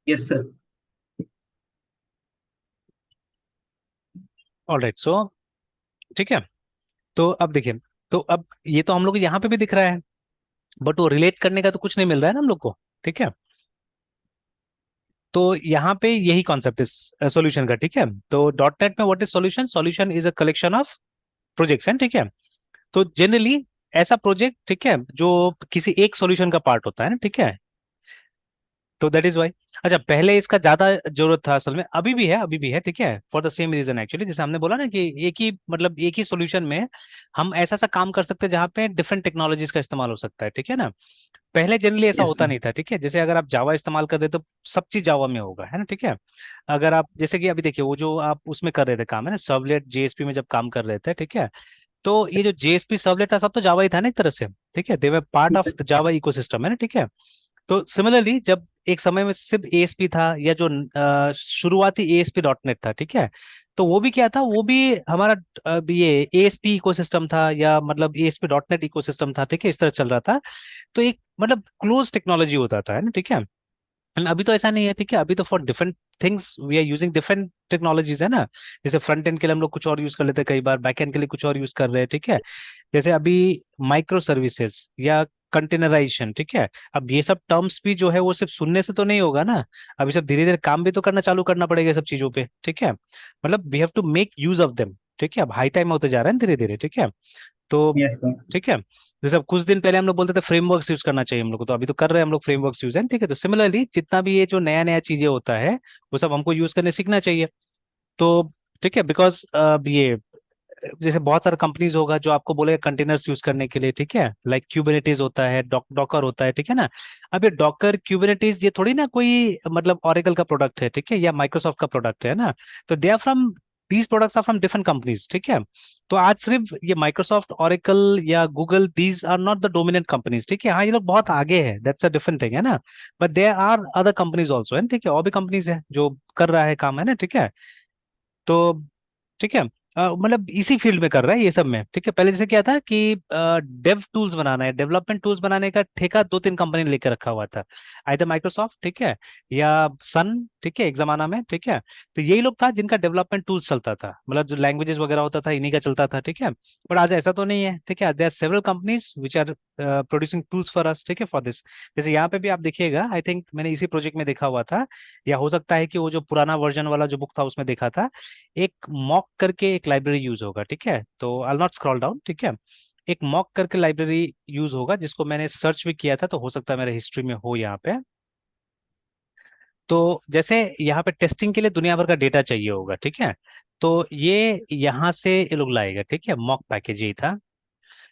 Yes sir. Alright, सो ठीक है। तो अब देखिए, तो अब ये तो हम लोग को यहाँ पे भी दिख रहा है, बट वो रिलेट करने का तो कुछ नहीं मिल रहा है ना हम लोग को। ठीक है, तो यहाँ पे यही कॉन्सेप्ट इस सॉल्यूशन का। ठीक है, तो डॉट नेट में what is solution? Solution is a collection of projects हैं। ठीक है, तो जनरली ऐसा प्रोजेक्ट, ठीक है, जो किसी एक सॉल्यूशन का पार्ट होता है ना। ठीक है, तो दैट इज वाई। अच्छा, पहले इसका ज्यादा जरूरत था असल में, अभी भी है, अभी भी है। ठीक है, for the same reason actually, जैसे हमने बोला ना कि एक ही मतलब एक ही सॉल्यूशन में हम ऐसा सा काम कर सकते हैं जहाँ पे डिफरेंट टेक्नोलॉजीज का इस्तेमाल हो सकता है। ठीक है ना, पहले जनरली ऐसा यस होता सर। नहीं था। ठीक है, जैसे अगर आप जावा इस्तेमाल कर रहे हो तो सब चीज जावा में होगा, है ना। ठीक है, अगर आप जैसे कि अभी देखिए, वो जो आप उसमें कर रहे थे काम, है ना, सर्वलेट जेएसपी में जब काम कर रहे थे, ठीक है, तो ये जो जेएसपी सर्वलेट था सब तो जावा ही था ना एक तरह से। ठीक है, they were part of the Java ecosystem, है ना। ठीक है, तो सिमिलरली जब एक समय में सिर्फ एएसपी था, या जो शुरुआती एएसपी डॉट नेट था, ठीक है, तो वो भी क्या था, वो भी हमारा ये एएसपी इकोसिस्टम था, या मतलब एएसपी डॉट नेट इकोसिस्टम था। ठीक है, इस तरह चल रहा था। तो एक मतलब क्लोज टेक्नोलॉजी होता था, है ना। ठीक है, एंड अभी तो ऐसा नहीं है। ठीक है, अभी तो for different things we are using different technologies, है ना। जैसे फ्रंट एंड के लिए हम लोग कुछ और यूज कर लेते हैं, कई बार बैक एंड के लिए कुछ और यूज कर रहे हैं। ठीक है, जैसे अभी माइक्रो सर्विसेज या कंटेनराइजेशन। ठीक है, अब ये सब टर्म्स भी जो है वो सिर्फ सुनने से तो नहीं होगा ना, अभी सब धीरे धीरे काम भी तो करना चालू करना पड़ेगा ये सब चीजों पे। ठीक है, मतलब we have to make use of them. ठीक है, अब हाई टाइम होते जा रहे हैं धीरे धीरे। ठीक है, तो यस सर। ठीक है, जैसे अब कुछ दिन पहले हम लोग बोलते थे फ्रेमवर्क्स यूज करना चाहिए हम लोग को, तो अभी तो कर रहे हैं हम लोग फ्रेमवर्क्स यूज है। ठीक है, तो सिमिलरली जितना भी ये जो नया नया चीजें होता है वो सब हमको यूज करने सीखना चाहिए। तो ठीक है, बिकॉज ये जैसे बहुत सारे कंपनीज होगा जो आपको बोलेगा कंटेनर्स यूज करने के लिए। ठीक है, लाइक क्यूबरनेटीज होता है, डॉकर होता है। ठीक है ना, अब ये डॉकर क्यूबरनेटीज ये थोड़ी ना कोई मतलब ओरेकल का प्रोडक्ट है, ठीक है, या माइक्रोसॉफ्ट का प्रोडक्ट है ना। तो they are from these products are from different companies. ठीक है, तो आज सिर्फ ये माइक्रोसॉफ्ट, ओरेकल या Google, these are not the dominant companies. ठीक है, हाँ, ये लोग बहुत आगे है, दैट्स अ डिफरेंट थिंग, है ना। But there are other companies also, है। ठीक है, और भी कंपनीज है जो कर रहा है काम, है ना। ठीक है, तो ठीक है, मतलब इसी फील्ड में कर रहा है ये सब में। ठीक है, पहले जैसे क्या था कि डेव टूल्स बनाना है, डेवलपमेंट टूल्स बनाने का ठेका दो तीन कंपनी ने लेकर रखा हुआ था, आइदर माइक्रोसॉफ्ट, ठीक है, या सन। ठीक है, एक जमाना में। ठीक है, तो यही लोग था जिनका डेवलपमेंट टूल्स चलता था, मतलब जो लैंग्वेजेस वगैरह होता था इन्हीं का चलता था। ठीक है, पर आज ऐसा तो नहीं है। ठीक है, there are several companies which are producing tools for us. ठीक है, फॉर दिस, जैसे यहाँ पे भी आप देखिएगा, आई थिंक मैंने इसी प्रोजेक्ट में देखा हुआ था, या हो सकता है कि वो जो पुराना वर्जन वाला जो बुक था उसमें देखा था, एक मॉक करके एक लाइब्रेरी यूज होगा। ठीक है, तो आई नॉट स्क्रॉल डाउन। ठीक है, एक मॉक करके लाइब्रेरी यूज होगा जिसको मैंने सर्च भी किया था, तो हो सकता है मेरे हिस्ट्री में हो यहाँ पे। तो जैसे यहाँ पे टेस्टिंग के लिए दुनिया भर का डेटा चाहिए होगा। ठीक है, तो ये यहाँ से ये लोग लाएगा। ठीक है, मॉक पैकेज यही था,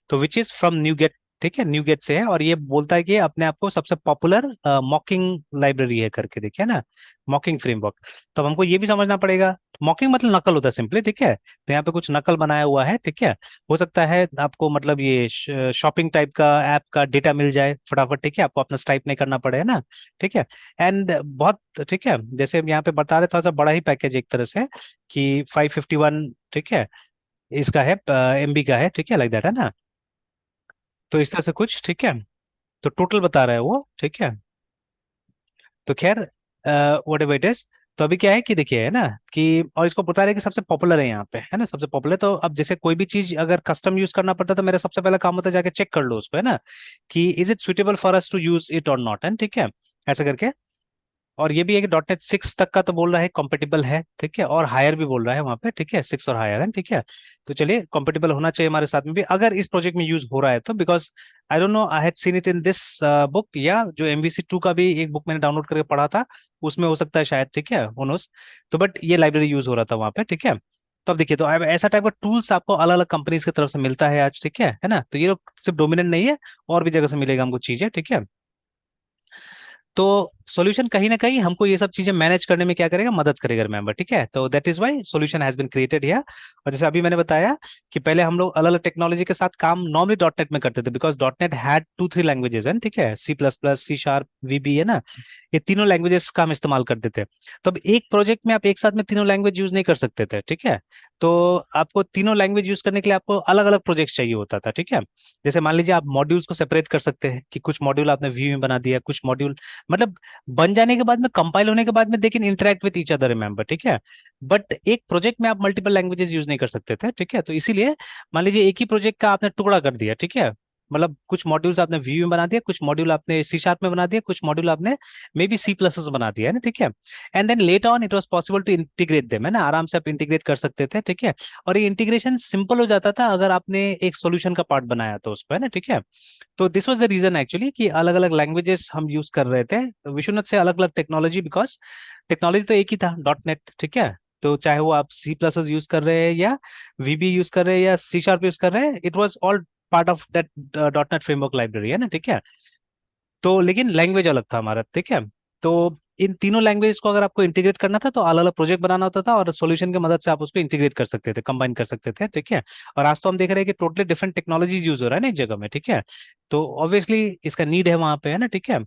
तो which is from NuGet. ठीक है, न्यू गेट से है, और ये बोलता है कि अपने आप को सबसे पॉपुलर मॉकिंग लाइब्रेरी है करके, देखिए ना, मॉकिंग फ्रेमवर्क। तो अब हमको ये भी समझना पड़ेगा, मॉकिंग मतलब नकल होता है सिंपली। ठीक है, तो यहाँ पे कुछ नकल बनाया हुआ है। ठीक है, हो सकता है आपको मतलब ये शॉपिंग टाइप का ऐप का डेटा मिल जाए फटाफट। ठीक है, आपको अपना टाइप नहीं करना पड़े, है ना। ठीक है, एंड बहुत ठीक है, जैसे हम यहाँ पे बता रहे, थोड़ा सा बड़ा ही पैकेज एक तरह से, कि 551, ठीक है, इसका है, एमबी का है। ठीक है, लाइक दैट, है ना। तो इस तरह से कुछ। ठीक है, तो टोटल बता रहा है वो। ठीक है, तो खैर व्हाट एवर इट इज, तो अभी क्या है कि देखिए, है ना, कि और इसको बता रहे हैं कि सबसे पॉपुलर है यहाँ पे, है ना, सबसे पॉपुलर। तो अब जैसे कोई भी चीज अगर कस्टम यूज करना पड़ता है तो मेरा सबसे पहला काम होता है जाके चेक कर लो उसको, है ना, कि is it suitable for us to use it और नॉट, है। ठीक है, ऐसा करके। और ये भी है कि डॉट नेट 6 तक का तो बोल रहा है कॉम्पेटिबल है। ठीक है, और हायर भी बोल रहा है वहां पे। ठीक है, 6 और हायर है। ठीक है, तो चलिए, कॉम्पेटिबल होना चाहिए हमारे साथ में भी अगर इस प्रोजेक्ट में यूज हो रहा है तो, because I don't know, I had seen it in this book, या जो MVC 2 का भी एक बुक मैंने डाउनलोड करके पढ़ा था, उसमें हो सकता है शायद। ठीक है, ओनोस, तो बट ये लाइब्रेरी यूज हो रहा था वहां पे। ठीक है, तो अब देखिए, तो अब ऐसा टाइप का टूल्स आपको अलग अलग कंपनीज की तरफ से मिलता है आज। ठीक है ना, तो ये लोग सिर्फ डोमिनेंट नहीं है, और भी जगह से मिलेगा हमको चीजें। ठीक है, तो सॉल्यूशन कहीं ना कहीं हमको ये सब चीजें मैनेज करने में क्या करेगा, मदद करेगा, रिमेंबर। ठीक है, तो that is why solution has been created here. और जैसे अभी मैंने बताया कि पहले हम लोग अलग अलग टेक्नोलॉजी के साथ काम नॉर्मली डॉट नेट में करते थे, because dot net had 2 3 languages है। ठीक है, C++, C#, VB, है ना, ये तीनों लैंग्वेजेस का हम इस्तेमाल करते थे। तो अब एक प्रोजेक्ट में आप एक साथ में तीनों लैंग्वेज यूज नहीं कर सकते थे। ठीक है, तो आपको तीनों लैंग्वेज यूज करने के लिए आपको अलग अलग प्रोजेक्ट चाहिए होता था। ठीक है, जैसे मान लीजिए आप मॉड्यूल्स को सेपरेट कर सकते हैं, कि कुछ मॉड्यूल आपने वी में बना दिया, कुछ मॉड्यूल, मतलब बन जाने के बाद में, कंपाइल होने के बाद में they can interact with each other, remember, ठीक है। बट एक प्रोजेक्ट में आप मल्टीपल लैंग्वेजेस यूज नहीं कर सकते थे, ठीक है। तो इसीलिए मान लीजिए एक ही प्रोजेक्ट का आपने टुकड़ा कर दिया, ठीक है। मतलब कुछ मॉड्यूल्स आपने वी में बना दिया, कुछ मॉड्यूल आपने सी शार्प में बना दिया, कुछ मॉड्यूल आपने मे बी सी प्लस बना दिया है ना, ठीक है। And then later on it was possible to integrate them, है ना, आराम से आप इंटीग्रेट कर सकते थे, ठीक है। और ये इंटीग्रेशन सिंपल हो जाता था अगर आपने एक सॉल्यूशन का पार्ट बनाया तो उस पर, है ना, ठीक है। तो this was the reason actually कि अलग अलग लैंग्वेजेस हम यूज कर रहे थे, विश्वनाथ से अलग अलग टेक्नोलॉजी, बिकॉज टेक्नोलॉजी तो एक ही था, डॉट नेट, ठीक है। तो चाहे वो आप सी प्लस यूज कर रहे हैं या वीबी यूज कर रहे हैं या सी शार्प यूज कर रहे हैं, it was all part of that dot net framework library, है ना, ठीक है। तो लेकिन लैंग्वेज अलग था हमारा, ठीक है। तो इन तीनों लैंग्वेज को अगर आपको इंटीग्रेट करना था तो अलग अलग प्रोजेक्ट बनाना होता था, और सॉल्यूशन की मदद से आप उसको इंटीग्रेट कर सकते थे, कंबाइन कर सकते थे, ठीक है। और आज तो हम देख रहे हैं कि टोटली डिफरेंट टेक्नोलॉजीज यूज हो रहा है ना एक जगह में, ठीक है। तो ऑब्वियसली इसका नीड है वहां पे, है ना, ठीक है।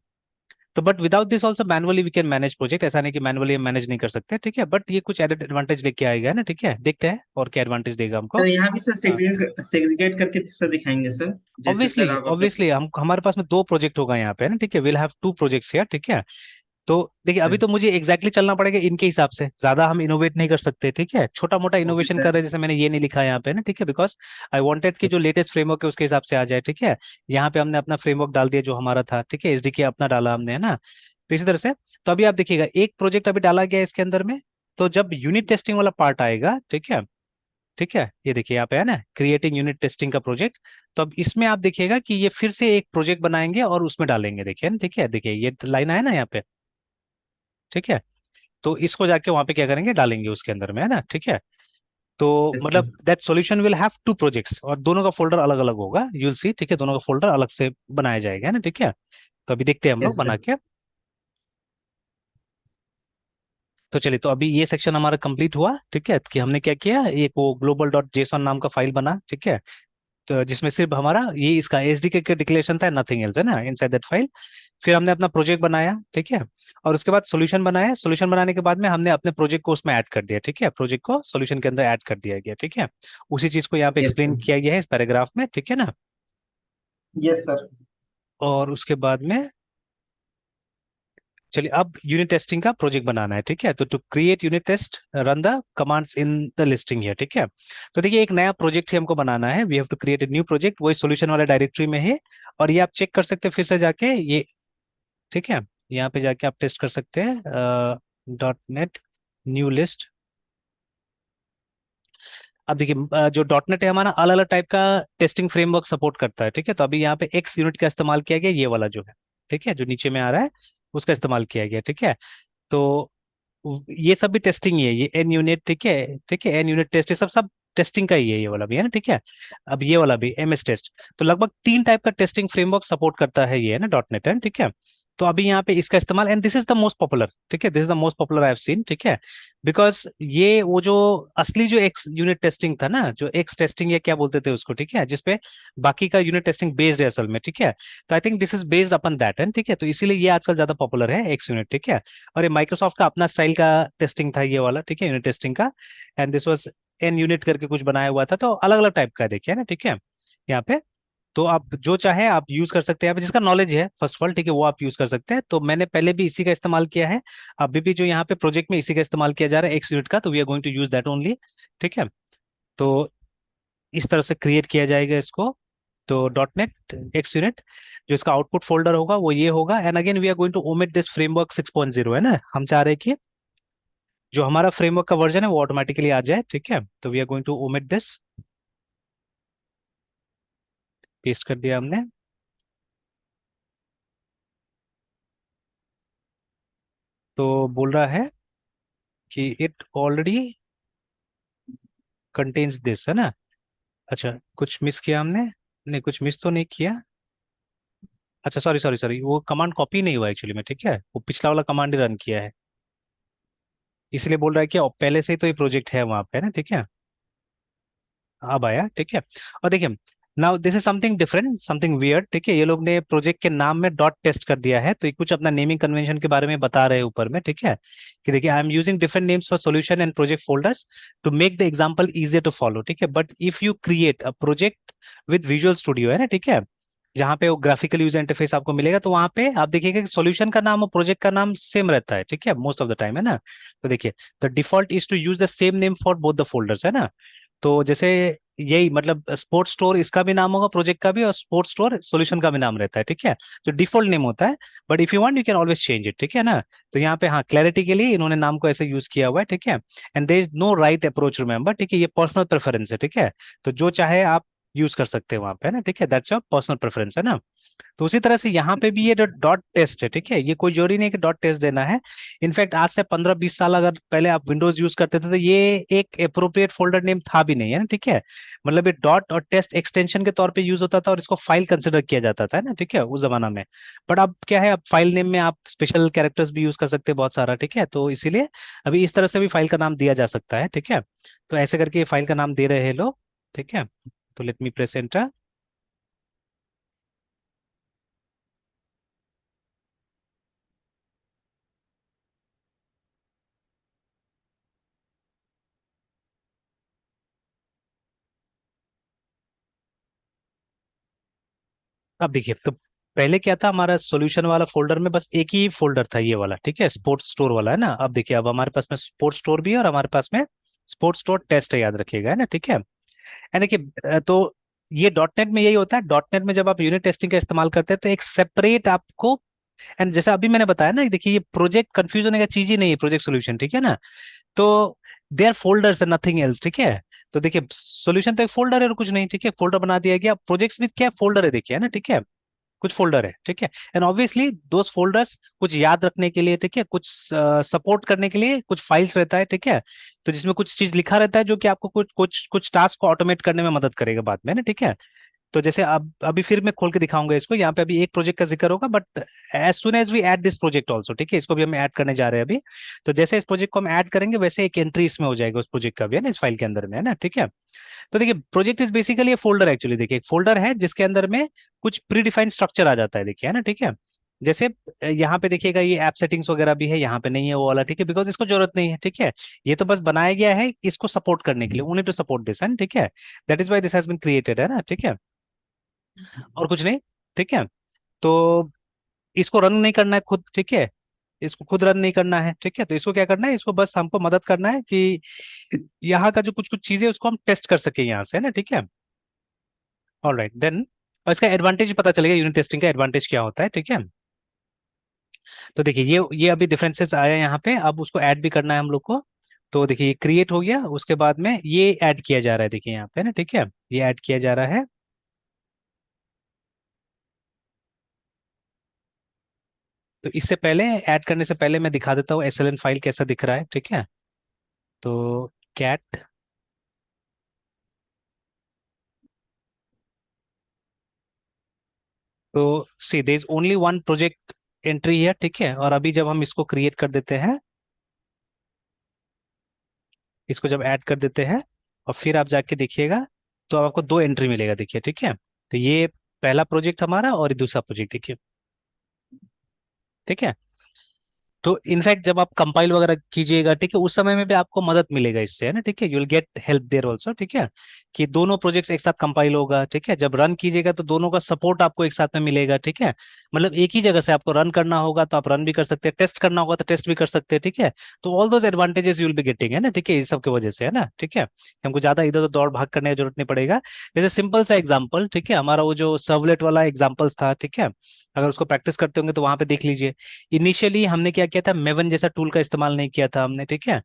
तो but without this also manually we can manage project, ऐसा नहीं कि मैनुअली हम मैनेज नहीं कर सकते, ठीक है। बट ये कुछ एडेड एडवांटेज लेके आएगा, है ना, ठीक है। देखते हैं और क्या एडवांटेज देगा हमको। सर यहाँ भी सर सेग्रीगेट सेग्रीगेट करके सर दिखाएंगे सर, जैसे ऑब्वियसली सर आप अपने। ऑब्वियसली हम हमारे पास में दो प्रोजेक्ट होगा यहाँ पे, है ना, ठीक है। Will have two projects here, ठीक है। तो देखिए अभी तो मुझे एग्जैक्टली exactly चलना पड़ेगा इनके हिसाब से, ज्यादा हम इनोवेट नहीं कर सकते, ठीक है। छोटा मोटा ओके इनोवेशन सर। कर रहे हैं, जैसे मैंने ये नहीं लिखा है यहाँ पे ना, ठीक है, बिकॉज आई वांटेड कि जो लेटेस्ट फ्रेमवर्क है उसके हिसाब से आ जाए, ठीक है। यहाँ पे हमने अपना फ्रेमवर्क डाल दिया जो हमारा था, ठीक है, एसडीके अपना डाला हमने, है ना। तो इसी तरह से, तो अभी आप देखिएगा एक प्रोजेक्ट अभी डाला गया है इसके अंदर में। तो जब यूनिट टेस्टिंग वाला पार्ट आएगा, ठीक है, ठीक है, ये देखिए यहाँ पे है ना, क्रिएटिंग यूनिट टेस्टिंग का प्रोजेक्ट। तो अब इसमें आप देखिएगा कि ये फिर से एक प्रोजेक्ट बनाएंगे और उसमें डालेंगे, देखिए ना, ठीक है, देखिए ये लाइन है ना यहाँ पे, ठीक है। तो इसको जाके वहां पे क्या करेंगे, डालेंगे उसके अंदर में, है ना, ठीक है। तो यस सर। मतलब that solution will have two projects, और दोनों का फोल्डर अलग अलग होगा, यूल सी, ठीक है, दोनों का फोल्डर अलग से बनाया जाएगा, है ना, ठीक है। तो अभी देखते हैं हम लोग यस बना सर। के। तो चलिए, तो अभी ये सेक्शन हमारा कंप्लीट हुआ, ठीक है, कि हमने क्या किया, एक वो ग्लोबल डॉट जेसॉन नाम का फाइल बना, ठीक है। तो जिसमें सिर्फ हमारा ये इसका एसडीके का डिक्लेरेशन था, नथिंग एल्स, है ना, इनसाइड दैट फाइल। फिर हमने अपना प्रोजेक्ट बनाया, ठीक है। और उसके बाद सॉल्यूशन बनाया, सॉल्यूशन बनाने के बाद में हमने अपने प्रोजेक्ट को उसमें ऐड कर दिया, ठीक है, प्रोजेक्ट को सॉल्यूशन के अंदर ऐड कर दिया गया, ठीक है। उसी चीज को यहाँ पे यस एक्सप्लेन सर। किया गया है इस पैराग्राफ में, ठीक है ना। Yes sir. और उसके बाद में चलिए अब यूनिट टेस्टिंग का प्रोजेक्ट बनाना है, ठीक है। तो to create unit test run the commands in the listing है, ठीक है। तो देखिए एक नया प्रोजेक्ट ही हमको बनाना है, we have to create a new project, वही सॉल्यूशन वाला डायरेक्टरी में है। और ये आप चेक कर सकते हैं फिर से जाके ये, ठीक है। यहाँ पे जाके आप टेस्ट कर सकते हैं, डॉट नेट न्यू लिस्ट। अब देखिए जो डॉट नेट है हमारा अलग अलग टाइप का टेस्टिंग फ्रेमवर्क सपोर्ट करता है, ठीक है। तो अभी यहाँ पे एक्स यूनिट का इस्तेमाल किया गया, ये वाला जो है, ठीक है, जो नीचे में आ रहा है उसका इस्तेमाल किया गया, ठीक है। तो ये सब भी टेस्टिंग ही है, ये एन यूनिट, ठीक है, ठीक है, एन यूनिट टेस्ट, ये सब सब टेस्टिंग का ही है, ये वाला भी है ना, ठीक है। अब ये वाला भी एमएस टेस्ट। तो लगभग तीन टाइप का टेस्टिंग फ्रेमवर्क सपोर्ट करता है ये, है ना, डॉट नेट, है, ठीक है। तो अभी यहाँ पे इसका इस्तेमाल, and this is the most popular, ठीक है, this is the most popular I have seen, ठीक है। बिकॉज ये वो जो असली जो एक्स यूनिट टेस्टिंग था ना, जो एक्स टेस्टिंग या क्या बोलते थे उसको, ठीक है, जिसपे बाकी का यूनिट टेस्टिंग बेस्ड है असल में, ठीक है। तो आई think this is based upon that, and ठीक है, तो इसीलिए ये आजकल ज्यादा पॉपुलर है एक्स यूनिट, ठीक है। और ये माइक्रोसॉफ्ट का अपना स्टाइल का टेस्टिंग था ये वाला, ठीक है, यूनिट टेस्टिंग का। And this was an unit करके कुछ बनाया हुआ था, तो अलग अलग टाइप का देखिए ना, ठीक है, यहाँ पे। तो आप जो चाहे आप यूज कर सकते हैं, आप जिसका नॉलेज है फर्स्ट ऑफ ऑल, ठीक है, वो आप यूज कर सकते हैं। तो मैंने पहले भी इसी का इस्तेमाल किया है, अभी भी जो यहाँ पे प्रोजेक्ट में इसी का इस्तेमाल किया जा रहा है एक्स यूनिट का, तो we are going to use that only, ठीक है। तो इस तरह से क्रिएट किया जाएगा इसको। तो डॉट नेट एक्स यूनिट, जो इसका आउटपुट फोल्डर होगा वो ये होगा। And again we are going to omit this framework 6.0, है ना, हम चाह रहे हैं कि जो हमारा फ्रेमवर्क का वर्जन है वो ऑटोमेटिकली आ जाए, ठीक है। तो we are going to omit this, paste कर दिया हमने। तो बोल रहा है कि इट ऑलरेडी कंटेन्स दिस, है ना। अच्छा, कुछ मिस किया हमने, नहीं कुछ मिस तो नहीं किया। अच्छा सॉरी सॉरी सॉरी, वो कमांड कॉपी नहीं हुआ एक्चुअली में, ठीक है, वो पिछला वाला कमांड ही रन किया है, इसलिए बोल रहा है कि पहले से ही तो ये प्रोजेक्ट है वहां पे, है ना, ठीक है। अब आया, ठीक है। और देखिए now this is something different, something weird, ठीक है। ये लोग ने प्रोजेक्ट के नाम में डॉट टेस्ट कर दिया है, तो ये कुछ अपना नेमिंग कन्वेंशन के बारे में बता रहे हैं ऊपर में, ठीक है। कि देखिए I am using different names for solution and project folders to make the example easier to follow, ठीक है। But if you create a project with Visual Studio, है ना, ठीक है, जहाँ पे वो ग्राफिकल यूजर इंटरफेस आपको मिलेगा, तो वहाँ पे आप देखिएगा कि सॉल्यूशन का नाम और प्रोजेक्ट का नाम सेम रहता है, ठीक है, मोस्ट ऑफ द टाइम, है ना। तो देखिए, the default is to use the same name for both the folders, है ना। तो जैसे यही मतलब स्पोर्ट्स स्टोर इसका भी नाम होगा, प्रोजेक्ट का भी, और स्पोर्ट्स स्टोर सॉल्यूशन का भी नाम रहता है, ठीक है। तो डिफॉल्ट नेम होता है, but if you want you can always change it, ठीक है ना। तो यहाँ पे हाँ, क्लैरिटी के लिए इन्होंने नाम को ऐसे यूज किया हुआ है, ठीक है। And there is no right approach, remember, ठीक है, ये पर्सनल प्रेफरेंस है, ठीक है। तो जो चाहे आप यूज कर सकते हैं वहां पे, है ना, ठीक है, दैट्स योर पर्सनल प्रेफरेंस, है ना। तो उसी तरह से यहाँ पे भी ये डॉट टेस्ट है, ठीक है, ये कोई जरूरी नहीं कि डॉट टेस्ट देना है। इनफैक्ट आज से 15-20 साल अगर पहले आप विंडोज यूज करते थे, तो ये एक अप्रोप्रिएट फोल्डर नेम था भी नहीं, है ना, ठीक है। मतलब ये डॉट और टेस्ट एक्सटेंशन के तौर पे यूज होता था, और इसको फाइल कंसिडर किया जाता था, है ना, ठीक है, उस जमाना में। बट अब क्या है, अब फाइल नेम में आप स्पेशल कैरेक्टर्स भी यूज कर सकते हैं बहुत सारा, ठीक है। तो इसीलिए अभी इस तरह से भी फाइल का नाम दिया जा सकता है, ठीक है। तो ऐसे करके फाइल का नाम दे रहे हैं लोग, ठीक है। तो लेट मी प्रेस एंटर। अब देखिए, तो पहले क्या था, हमारा सॉल्यूशन वाला फोल्डर में बस एक ही फोल्डर था, ये वाला, ठीक है, स्पोर्ट्स स्टोर वाला, है ना। अब देखिए, अब हमारे पास में स्पोर्ट्स स्टोर भी है, और हमारे पास में स्पोर्ट्स स्टोर टेस्ट है, याद रखिएगा, है ना, ठीक है। एंड देखिए, तो ये डॉट नेट में यही होता है, डॉट नेट में जब आप यूनिट टेस्टिंग का इस्तेमाल करते हैं, तो एक सेपरेट आपको, एंड जैसा अभी मैंने बताया ना, देखिए ये प्रोजेक्ट कंफ्यूज होने का चीज ही नहीं है, प्रोजेक्ट सोल्यूशन, ठीक है ना। तो they are folders and nothing else, ठीक है। तो देखिए, सॉल्यूशन तो एक फोल्डर है और कुछ नहीं, ठीक है, फोल्डर बना दिया गया। प्रोजेक्ट्स भी क्या फोल्डर है, देखिए, है ना, ठीक है, कुछ फोल्डर है, ठीक है। एंड ऑब्वियसली दोस फोल्डर्स कुछ याद रखने के लिए, ठीक है, कुछ सपोर्ट करने के लिए कुछ फाइल्स रहता है, ठीक है। तो जिसमें कुछ चीज लिखा रहता है, जो कि आपको कुछ कुछ कुछ टास्क को ऑटोमेट करने में मदद करेगा बाद में, ना, ठीक है। तो जैसे अब अभी फिर मैं खोल के दिखाऊंगा इसको, यहाँ पे अभी एक प्रोजेक्ट का जिक्र होगा, but as soon as we add this project also, ठीक है, इसको भी हम ऐड करने जा रहे हैं अभी। तो जैसे इस प्रोजेक्ट को हम ऐड करेंगे, वैसे एक एंट्री इसमें हो जाएगा उस प्रोजेक्ट का भी, है ना, इस फाइल के अंदर में, है ना, ठीक है। तो देखिए, प्रोजेक्ट इज बेसिकली ये फोल्डर एक्चुअली, देखिए, एक फोल्डर है जिसके अंदर में कुछ प्री डिफाइंड स्ट्रक्चर आ जाता है, देखिए, है ना, ठीक है। जैसे यहाँ पे देखिएगा, ये ऐप सेटिंग्स वगैरह भी है, यहाँ पे नहीं है वो वाला, ठीक है, बिकॉज इसको जरूरत नहीं है, ठीक है। ये तो बस बनाया गया है इसको सपोर्ट करने के लिए, ओनली टू सपोर्ट दिस, है ना, ठीक है। That is why this has been created, है ना, ठीक है, और कुछ नहीं, ठीक है। तो इसको रन नहीं करना है खुद, ठीक है, इसको खुद रन नहीं करना है, ठीक है। तो इसको क्या करना है, इसको बस हमको मदद करना है कि यहाँ का जो कुछ कुछ चीजें उसको हम टेस्ट कर सके यहाँ से, है ना, ठीक है। ऑलराइट देन, और इसका एडवांटेज पता चलेगा, यूनिट टेस्टिंग का एडवांटेज क्या होता है, ठीक है। तो देखिए, ये अभी डिफरेंसेस आया यहाँ पे, अब उसको ऐड भी करना है हम लोग को। तो देखिए, ये क्रिएट हो गया, उसके बाद में ये ऐड किया जा रहा है, देखिए यहाँ पे ना, ठीक है, ये ऐड किया जा रहा है। तो इससे पहले, ऐड करने से पहले मैं दिखा देता हूँ एसएलएन फाइल कैसा दिख रहा है, ठीक है। तो कैट, तो see there is only one project entry है, ठीक है। और अभी जब हम इसको क्रिएट कर देते हैं, इसको जब ऐड कर देते हैं, और फिर आप जाके देखिएगा, तो आपको दो एंट्री मिलेगा, देखिए, ठीक है। तो ये पहला प्रोजेक्ट हमारा, और ये दूसरा प्रोजेक्ट, देखिए, ठीक है। तो इनफैक्ट जब आप कंपाइल वगैरह कीजिएगा, ठीक है, उस समय में भी आपको मदद मिलेगा इससे, है ना, ठीक है, you will get help there also, ठीक है, कि दोनों प्रोजेक्ट्स एक साथ कंपाइल होगा, ठीक है। जब रन कीजिएगा, तो दोनों का सपोर्ट आपको एक साथ में मिलेगा, ठीक है। मतलब एक ही जगह से आपको रन करना होगा तो आप रन भी कर सकते हैं, टेस्ट करना होगा तो टेस्ट भी कर सकते हैं, ठीक है। तो all those advantages you will be getting, है ना, ठीक है, इस सब की वजह से, है ना, ठीक है। हमको ज्यादा इधर उधर दौड़ भाग करने की जरूरत नहीं पड़ेगा। जैसे सिंपल सा एग्जांपल, ठीक है, हमारा वो जो सर्वलेट वाला एग्जांपल्स था, ठीक है, अगर उसको प्रैक्टिस करते होंगे तो वहां पे देख लीजिए। इनिशियली हमने क्या किया था, मेवन जैसा टूल का इस्तेमाल नहीं किया था हमने, ठीक है।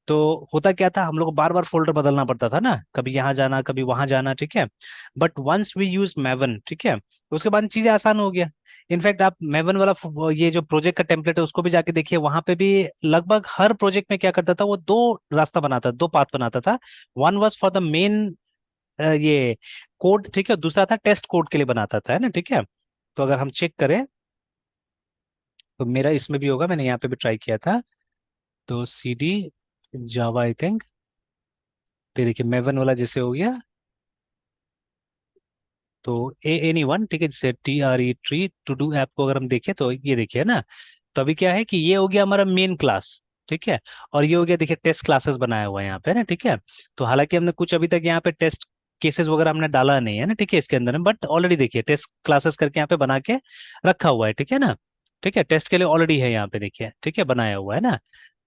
तो होता क्या था, हम लोग को बार बार फोल्डर बदलना पड़ता था ना, कभी यहाँ जाना कभी वहां जाना, ठीक है। But once we use Maven, ठीक है, तो उसके बाद चीजें आसान हो गया। इनफैक्ट आप मेवन वाला ये जो प्रोजेक्ट का टेम्पलेट है उसको भी जाके देखिए, वहां पे भी लगभग हर प्रोजेक्ट में क्या करता था, वो दो रास्ता बनाता, दो पाथ बनाता था। One was for the main ये कोड, ठीक है, दूसरा था टेस्ट कोड के लिए बनाता था, है ना, ठीक है। तो अगर हम चेक करें, तो मेरा इसमें भी होगा, मैंने यहाँ पे भी ट्राई किया था। तो C D Java I think, तो ये देखिए मेवन वाला जैसे हो गया, तो ए एनी वन, ठीक है, जैसे T R E tree to do app को अगर हम देखें, तो ये देखिए ना। तो अभी क्या है कि ये हो गया हमारा मेन क्लास, ठीक है। और ये हो गया, देखिए, टेस्ट क्लासेस बनाया हुआ है यहाँ पे ना, ठीक है। तो हालांकि हमने कुछ अभी तक यहाँ पे टेस्ट केसेस वगैरह हमने डाला नहीं है ना, ठीक है, इसके अंदर में, बट ऑलरेडी देखिए टेस्ट क्लासेस करके यहाँ पे बना के रखा हुआ है, ठीक है ना, ठीक है, टेस्ट के लिए ऑलरेडी है यहाँ पे देखिए, ठीक है, बनाया हुआ है ना।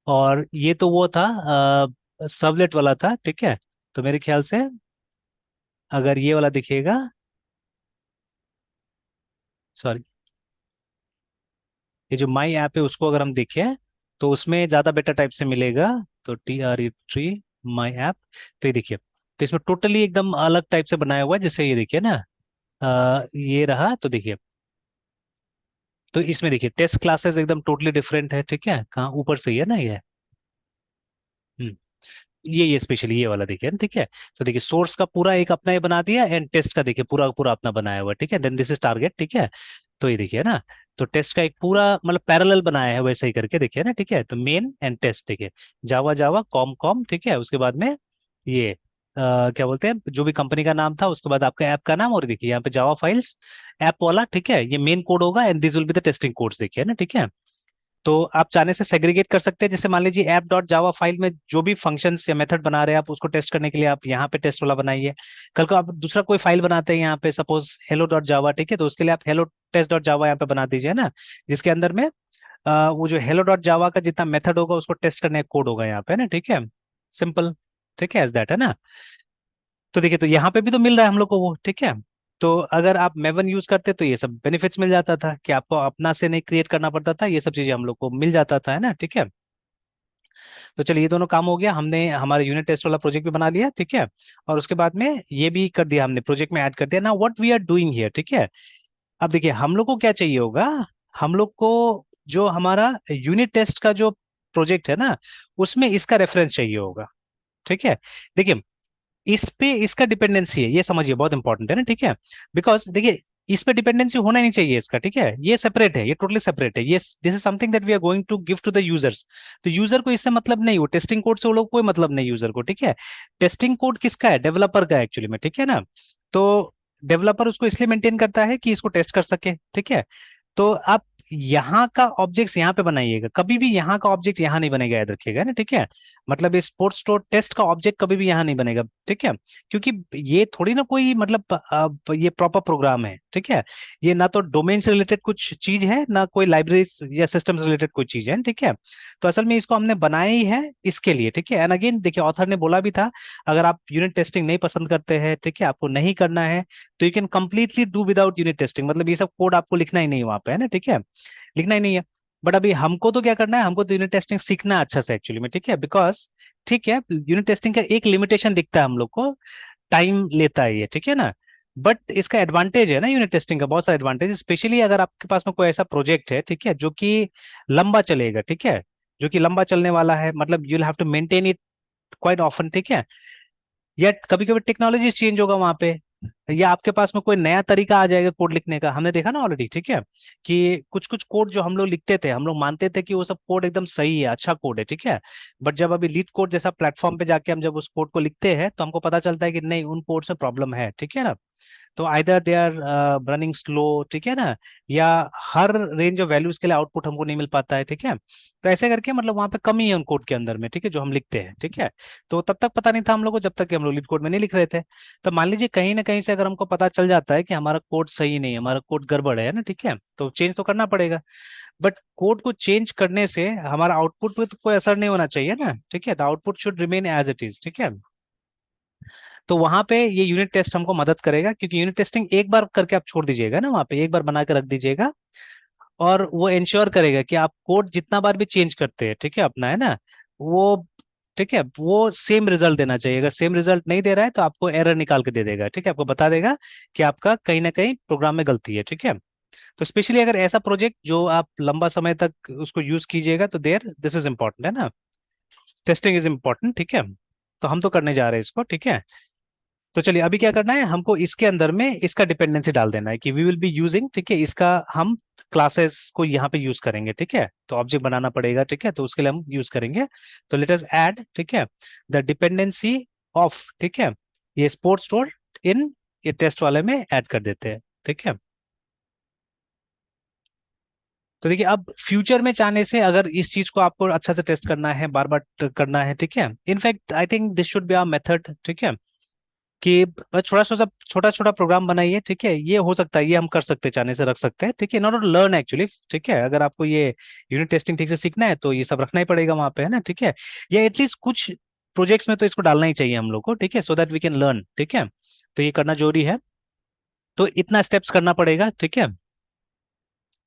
और ये तो वो था सबलेट वाला था, ठीक है। तो मेरे ख्याल से अगर ये वाला दिखेगा, सॉरी, ये जो माई ऐप है उसको अगर हम देखें तो उसमें ज्यादा बेटर टाइप से मिलेगा। तो TRE3 माई ऐप, तो ये देखिए, तो इसमें टोटली एकदम अलग टाइप से बनाया हुआ है, जैसे ये देखिए ना, ये रहा, तो देखिए, तो इसमें देखिए टेस्ट क्लासेस एकदम टोटली डिफरेंट है, ठीक है, कहाँ ऊपर से ही है ना ये। हम्म, ये स्पेशली ये वाला देखिए ना, ठीक है। तो देखिए सोर्स का पूरा एक अपना ये बना दिया, एंड टेस्ट का देखिए पूरा पूरा अपना बनाया हुआ है, ठीक है, देन दिस इज टारगेट, ठीक है। तो ये देखिए ना, तो टेस्ट का एक पूरा मतलब पैरेलल बनाया है वैसे ही करके देखिए ना, ठीक है, तो मेन एंड टेस्ट देखिए, जावा जावा कॉम कॉम, ठीक है, उसके बाद में ये क्या बोलते हैं, जो भी कंपनी का नाम था, उसके बाद आपका ऐप का नाम, और देखिए यहाँ पे जावा फाइल्स ऐप वाला, ठीक है, ये मेन कोड होगा, and this will be the testing codes देखिए ना, ठीक है। तो आप चाहने से सेग्रीगेट कर सकते हैं, जैसे मान लीजिए ऐप डॉट जावा फाइल में जो भी फंक्शंस या मेथड बना रहे हैं आप उसको टेस्ट करने के लिए आप यहाँ पे टेस्ट वाला बनाइए। कल को आप दूसरा कोई फाइल बनाते हैं यहाँ पे, सपोज हेलो डॉट जावा, ठीक है, तो उसके लिए आप हेलो टेस्ट डॉट जावा यहाँ पे बना दीजिए ना, जिसके अंदर में वो जो हेलो डॉट जावा का जितना मेथड होगा उसको टेस्ट करने का कोड होगा यहाँ पे ना, ठीक है, सिंपल, ठीक है, एज दैट है ना। तो देखिए, तो यहाँ पे भी तो मिल रहा है हम लोग को वो, ठीक है। तो अगर आप मेवन यूज करते तो ये सब बेनिफिट्स मिल जाता था कि आपको अपना से नहीं क्रिएट करना पड़ता था, ये सब चीजें हम लोग को मिल जाता था, है ना, ठीक है। तो चलिए ये दोनों काम हो गया, हमने हमारे यूनिट टेस्ट वाला प्रोजेक्ट भी बना लिया, ठीक है। और उसके बाद में ये भी कर दिया हमने, प्रोजेक्ट में ऐड कर दिया ना, what we are doing here, ठीक है। अब देखिए हम लोग को क्या चाहिए होगा, हम लोग को जो हमारा यूनिट टेस्ट का जो प्रोजेक्ट है ना, उसमें इसका रेफरेंस चाहिए होगा, ठीक है। देखिए इस पे इसका डिपेंडेंसी है, ये समझिए बहुत इंपॉर्टेंट है ना, ठीक है। बिकॉज देखिए इस पे डिपेंडेंसी होना ही नहीं चाहिए इसका, ठीक है, ये सेपरेट है, ये टोटली सेपरेट है, ये this is something that we are going to give to the users. तो यूजर को इससे मतलब नहीं, वो टेस्टिंग कोड से वो लोग कोई मतलब नहीं यूजर को, ठीक है। टेस्टिंग कोड किसका है, डेवलपर का एक्चुअली में, ठीक है ना। तो डेवलपर उसको इसलिए मेंटेन करता है कि इसको टेस्ट कर सके, ठीक है। तो आप यहाँ का ऑब्जेक्ट्स यहाँ पे बनाइएगा, कभी भी यहाँ का ऑब्जेक्ट यहाँ नहीं बनेगा, याद रखिएगा ना, ठीक है। मतलब इस स्पोर्ट्स स्टोर टेस्ट का ऑब्जेक्ट कभी भी यहाँ नहीं बनेगा, ठीक है। क्योंकि ये थोड़ी ना कोई मतलब ये प्रॉपर प्रोग्राम है, ठीक है। ये ना तो डोमेन से रिलेटेड कुछ चीज है, ना कोई लाइब्रेरी या सिस्टम से रिलेटेड कोई चीज है, ठीक है। तो असल में इसको हमने बनाया ही है इसके लिए, ठीक है। एंड अगेन देखिए ऑथर ने बोला भी था, अगर आप यूनिट टेस्टिंग नहीं पसंद करते हैं, ठीक है, आपको नहीं करना है, तो you can completely do without unit testing, मतलब ये सब कोड आपको लिखना ही नहीं वहां पे, है ना, ठीक है, लिखना ही नहीं है। बट अभी हमको तो क्या करना है, हमको तो यूनिट टेस्टिंग सीखना है अच्छा से एक्चुअली में, ठीक है, बिकॉज ठीक है यूनिट टेस्टिंग का एक लिमिटेशन दिखता है हम लोग को, टाइम लेता है ये, ठीक है ना। बट इसका एडवांटेज है ना, यूनिट टेस्टिंग का बहुत सारा एडवांटेज, स्पेशली अगर आपके पास में कोई ऐसा प्रोजेक्ट है, ठीक है, जो कि लंबा चलेगा, ठीक है, जो कि लंबा चलने वाला है, मतलब you will have to maintain it quite often, ठीक है। या कभी कभी टेक्नोलॉजी चेंज होगा वहां पे, या आपके पास में कोई नया तरीका आ जाएगा कोड लिखने का, हमने देखा ना ऑलरेडी, ठीक है, कि कुछ कुछ कोड जो हम लोग लिखते थे, हम लोग मानते थे कि वो सब कोड एकदम सही है, अच्छा कोड है, ठीक है। बट जब अभी लीड कोड जैसा प्लेटफॉर्म पे जाके हम जब उस कोड को लिखते हैं तो हमको पता चलता है कि नहीं, उन कोड्स में प्रॉब्लम है, ठीक है ना। तो either they are running slow, ठीक है ना, या हर रेंज ऑफ वैल्यूज के लिए आउटपुट हमको नहीं मिल पाता है, ठीक है। तो ऐसे करके मतलब वहां पे कमी है उन कोड के अंदर में, ठीक है, जो हम लिखते हैं, ठीक है। तो तब तक पता नहीं था हम लोग को, जब तक कि हम लोग लीड कोड में नहीं लिख रहे थे। तो मान लीजिए कहीं ना कहीं से अगर हमको पता चल जाता है कि हमारा कोड सही नहीं है, हमारा कोड गड़बड़ है ना, ठीक है, तो चेंज तो करना पड़ेगा। बट कोड को चेंज करने से हमारा आउटपुट पे तो कोई असर नहीं होना चाहिए ना, ठीक है, the output should remain as it is, ठीक है। तो वहां पे ये यूनिट टेस्ट हमको मदद करेगा, क्योंकि यूनिट टेस्टिंग एक बार करके आप छोड़ दीजिएगा ना, वहां पे एक बार बना के रख दीजिएगा, और वो इंश्योर करेगा कि आप कोड जितना बार भी चेंज करते हैं, ठीक है, अपना है ना, वो ठीक है, वो सेम रिजल्ट देना चाहिए। अगर सेम रिजल्ट नहीं दे रहा है तो आपको एरर निकाल के दे देगा, ठीक है, आपको बता देगा कि आपका कहीं ना कहीं प्रोग्राम में गलती है, ठीक है। तो स्पेशली अगर ऐसा प्रोजेक्ट जो आप लंबा समय तक उसको यूज कीजिएगा, तो देयर दिस इज इंपॉर्टेंट, है ना, टेस्टिंग इज इंपॉर्टेंट, ठीक है। तो हम तो करने जा रहे हैं इसको, ठीक है। तो चलिए अभी क्या करना है, हमको इसके अंदर में इसका डिपेंडेंसी डाल देना है कि वी विल बी यूजिंग, ठीक है, इसका हम क्लासेस को यहाँ पे यूज करेंगे, ठीक है। तो ऑब्जेक्ट बनाना पड़ेगा, ठीक है, तो उसके लिए हम यूज करेंगे। तो लेट अस ऐड, ठीक है, द डिपेंडेंसी ऑफ, ठीक है, ये स्पोर्ट्स स्टोर इन ये टेस्ट वाले में ऐड कर देते हैं, ठीक है। तो देखिए अब फ्यूचर में चाहने से अगर इस चीज को आपको अच्छा से टेस्ट करना है, बार बार करना है, ठीक है, in fact I think this should be our method, ठीक है। कि बस छोटा छोटा प्रोग्राम बनाइए, ठीक है, ये हो सकता है, ये हम कर सकते हैं, चाहने से रख सकते हैं, ठीक है, नॉट लर्न एक्चुअली, ठीक है, अगर आपको ये यूनिट टेस्टिंग ठीक से सीखना है तो ये सब रखना ही पड़ेगा वहां पे, है ना, ठीक है, या एटलीस्ट कुछ प्रोजेक्ट्स में तो इसको डालना ही चाहिए हम लोग को, ठीक है, so that we can learn, ठीक है, तो ये करना जरूरी है, तो इतना स्टेप्स करना पड़ेगा, ठीक है।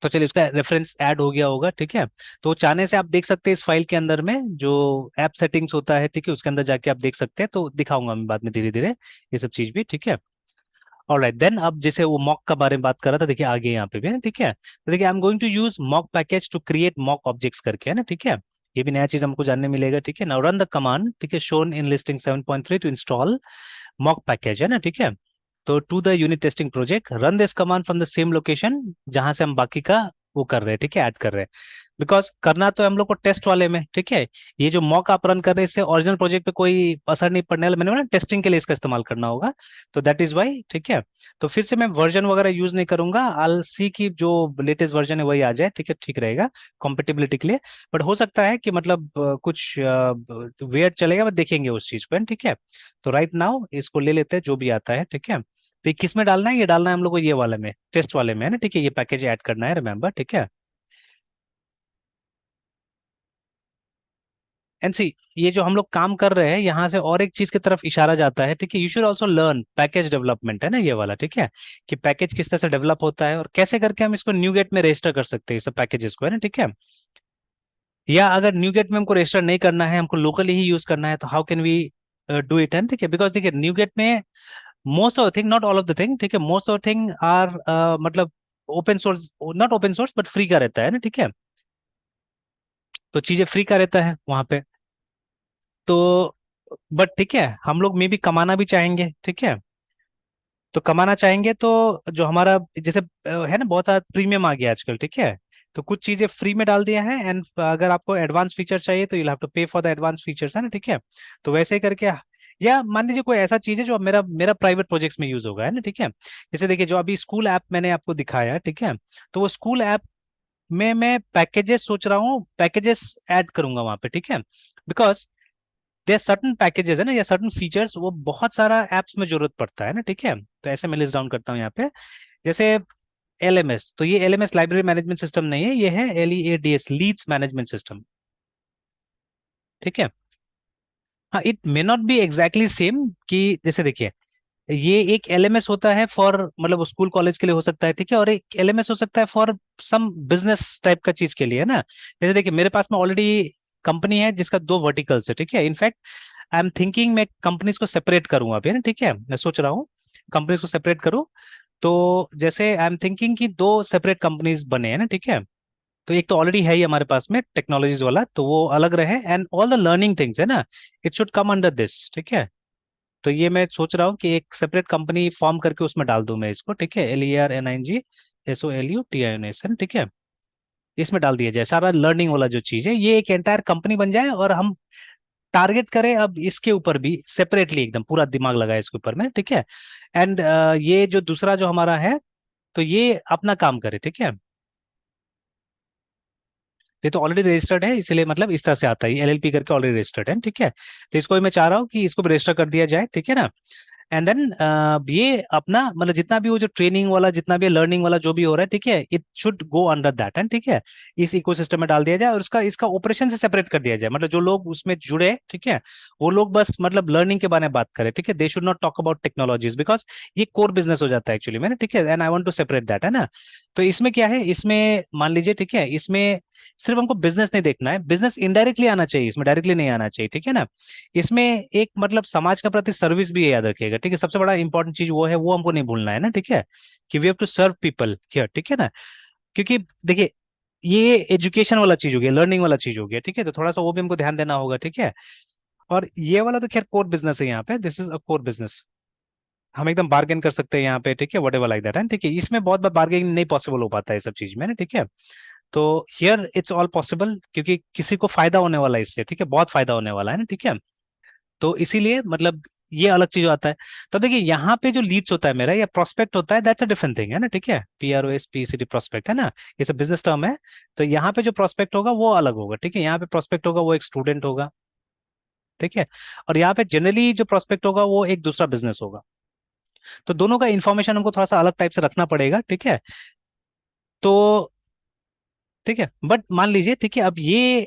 तो चलिए उसका रेफरेंस ऐड हो गया होगा, ठीक है, तो चाहने से आप देख सकते हैं इस फाइल के अंदर में जो ऐप सेटिंग्स होता है, ठीक है, उसके अंदर जाके आप देख सकते हैं, तो दिखाऊंगा मैं बाद में धीरे धीरे ये सब चीज भी, ठीक है। ऑलराइट देन, अब जैसे वो मॉक का बारे में बात कर रहा था, देखिए आगे यहाँ पे भी है ना, ठीक है, तो देखिए I am going to use Moq package to create Moq objects करके, है ना, ठीक है, ये भी नया चीज हमको जानने मिलेगा, ठीक है। नाउ रन द कमांड, ठीक है, shown in listing 7.3 to install Moq package, है ना, ठीक है। तो to the unit testing project run this command from the same location जहां से हम बाकी का वो कर रहे हैं, ठीक है, ऐड कर रहे हैं, बिकॉज करना तो है हम लोग को टेस्ट वाले में, ठीक है, ये जो मॉक आप रन कर रहे हैं इससे ओरिजिनल प्रोजेक्ट पे कोई असर नहीं पड़ने वाला, मैंने बोला टेस्टिंग के लिए इसका इस्तेमाल करना होगा, तो दैट इज वाई, ठीक है। तो फिर से मैं वर्जन वगैरह यूज नहीं करूंगा, आल सी की जो लेटेस्ट वर्जन है वही आ जाए, ठीक है, ठीक रहेगा कॉम्पेटिबिलिटी के लिए, बट हो सकता है कि मतलब कुछ वेयर चलेगा, बट देखेंगे उस चीज को, ठीक है। तो राइट नाउ इसको ले लेते हैं जो भी आता है, ठीक है, तो ये किस में डालना है, ये डालना है हम लोग को ये वाले में, टेस्ट वाले में, है ना, ठीक है, ये पैकेज ऐड करना है, रिमेंबर, ठीक है। एंड सी, ये जो हम लोग काम कर रहे हैं यहाँ से और एक चीज की तरफ इशारा जाता है, ठीक है, you should also learn package development, है ना, ये वाला, ठीक है, कि पैकेज किस तरह से डेवलप होता है और कैसे करके हम इसको न्यू गेट में रजिस्टर कर सकते हैं, सब पैकेजेस को, है ना, ठीक है। या अगर न्यू गेट में हमको रजिस्टर नहीं करना है, हमको लोकली ही यूज करना है, तो how can we do it, है, ठीक है, बिकॉज देखिए न्यू गेट में most of the thing, not all of the thing, ठीक है, मोस्ट ऑफ थिंग आर मतलब open source, not open source but free का रहता है ना, ठीक है, तो चीजें फ्री का रहता है वहां पे, तो बट ठीक है, हम लोग में भी कमाना भी चाहेंगे, ठीक है, तो कमाना चाहेंगे तो जो हमारा जैसे है ना, बहुत सारा प्रीमियम आ गया आजकल, ठीक है, तो कुछ चीजें फ्री में डाल दिया है, एंड अगर आपको एडवांस फीचर चाहिए तो यू हैव टू पे फॉर द एडवांस फीचर्स, है ना, ठीक है, तो वैसे ही करके, या मान लीजिए कोई ऐसा चीज है जो मेरा मेरा प्राइवेट प्रोजेक्ट्स में यूज होगा, है ना, ठीक है, जैसे देखिए जो अभी स्कूल ऐप मैंने आपको दिखाया, ठीक है, तो वो स्कूल ऐप में मैं पैकेजेस सोच रहा हूँ, पैकेजेस ऐड करूंगा वहां पे, ठीक है, बिकॉज देयर सर्टन पैकेजेस है ना, या सर्टन फीचर्स वो बहुत सारा एप्स में जरूरत पड़ता है ना, ठीक है, तो ऐसे मैं लिस्ट डाउन करता हूँ यहाँ पे, जैसे एलएमएस, तो ये एलएमएस लाइब्रेरी मैनेजमेंट सिस्टम नहीं है, ये है LEADS, लीड्स मैनेजमेंट सिस्टम, ठीक है। हाँ, it may not be exactly same, कि जैसे देखिए ये एक एलएमएस होता है फॉर मतलब स्कूल कॉलेज के लिए हो सकता है, ठीक है, और एक एलएमएस हो सकता है फॉर सम बिजनेस टाइप का चीज के लिए, है ना, जैसे देखिए मेरे पास में ऑलरेडी कंपनी है जिसका 2 वर्टिकल्स है, ठीक है, इनफैक्ट आई एम थिंकिंग मैं कंपनीज को सेपरेट करूंगा अभी, है ना, ठीक है, मैं सोच रहा हूँ कंपनीज को सेपरेट करूँ, तो जैसे आई एम थिंकिंग कि 2 सेपरेट कंपनीज बने, हैं ना, ठीक है, तो एक तो ऑलरेडी है ही हमारे पास में टेक्नोलॉजीज वाला, तो वो अलग रहे, and all the learning things, है ना, it should come under this, ठीक है, तो ये मैं सोच रहा हूँ कि एक सेपरेट कंपनी फॉर्म करके उसमें डाल दूं मैं इसको, ठीक है, LERNING SOLUTIONS, है ना, ठीक है, इसमें डाल दिया जाए सारा लर्निंग वाला जो चीज है, ये एक एंटायर कंपनी बन जाए, और हम टारगेट करें अब इसके ऊपर भी सेपरेटली, एकदम पूरा दिमाग लगाए इसके ऊपर में, ठीक है, एंड ये जो दूसरा जो हमारा है, तो ये अपना काम करे, ठीक है, ये तो ऑलरेडी रजिस्टर्ड है, इसलिए मतलब इस तरह से आता है, LLP करके ऑलरेडी रजिस्टर्ड है, ठीक है, तो इसको भी मैं चाह रहा हूँ कि इसको भी रजिस्टर कर दिया जाए, ठीक है ना, एंड देन ये अपना मतलब जितना भी वो जो ट्रेनिंग वाला जितना भी लर्निंग वाला जो भी हो रहा है, ठीक है, it should go under that, and ठीक है, इस इकोसिस्टम में डाल दिया जाए, और इसका इसका ऑपरेशन से सेपरेट कर दिया जाए, मतलब जो लोग उसमें जुड़े, ठीक है, वो लोग बस मतलब लर्निंग के बारे में बात करें, ठीक है, they should not talk about technologies, because ये कोर बिजनेस हो जाता है एक्चुअली में ना, ठीक है, and I want to separate that, है ना, तो इसमें क्या है, इसमें मान लीजिए, ठीक है, इसमें सिर्फ हमको बिजनेस नहीं देखना है, बिजनेस इनडायरेक्टली आना चाहिए, इसमें डायरेक्टली नहीं आना चाहिए, ठीक है ना, इसमें एक मतलब समाज का प्रति सर्विस भी याद रखिएगा, ठीक है, सबसे बड़ा इंपॉर्टेंट चीज वो है, वो हमको नहीं भूलना है ना, ठीक है, कि we have to serve people here, ठीक है ना, क्योंकि देखिए ये एजुकेशन वाला चीज हो गया, लर्निंग वाला चीज हो गया, ठीक है, तो थोड़ा सा वो भी हमको ध्यान देना होगा, ठीक है, और ये वाला तो खैर कोर बिजनेस है यहाँ पे, this is a core business, हम एकदम बार्गेन कर सकते हैं यहाँ पे, ठीक है, वट एवर लाइक दैट है, ठीक है, इसमें बहुत बार बार्गेनिंग नहीं पॉसिबल हो पाता है सब चीज में ना, ठीक है, तो हियर इट्स ऑल पॉसिबल, क्योंकि किसी को फायदा होने वाला है इससे, ठीक है, बहुत फायदा होने वाला है ना, ठीक है, तो इसीलिए मतलब ये अलग चीज आता है, तो देखिए यहाँ पे जो लीड्स होता है मेरा या प्रोस्पेक्ट होता है, दैट्स अ डिफरेंट थिंग, है ना, ठीक है, PROSPECT प्रोस्पेक्ट, है ना, ये सब बिजनेस टर्म है, तो यहाँ पे जो प्रोस्पेक्ट होगा वो अलग होगा, ठीक है, यहाँ पे प्रोस्पेक्ट होगा वो एक स्टूडेंट होगा, ठीक है। और यहाँ पे जनरली जो प्रोस्पेक्ट होगा वो एक दूसरा बिजनेस होगा, तो दोनों का इंफॉर्मेशन हमको थोड़ा सा अलग टाइप से रखना पड़ेगा, ठीक है। तो ठीक है, बट मान लीजिए, ठीक है, अब ये,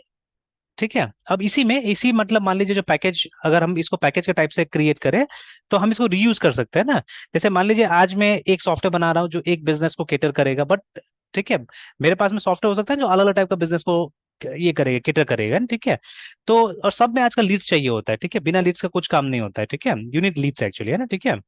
ठीक है, अब इसी में, इसी मतलब मान लीजिए जो पैकेज, अगर हम इसको पैकेज के टाइप से क्रिएट करें तो हम इसको रीयूज कर सकते हैं ना। जैसे मान लीजिए आज मैं एक सॉफ्टवेयर बना रहा हूँ जो एक बिजनेस को केटर करेगा, बट ठीक है, मेरे पास में सॉफ्टवेयर हो सकता है जो अलग अलग टाइप का बिजनेस को ये करेगा, केटर करेगा, ठीक है। तो और सब में आजकल लीड्स चाहिए होता है, ठीक है, बिना लीड्स का कुछ काम नहीं होता है, ठीक है, यूनिट लीड्स एक्चुअली, है ना, ठीक है।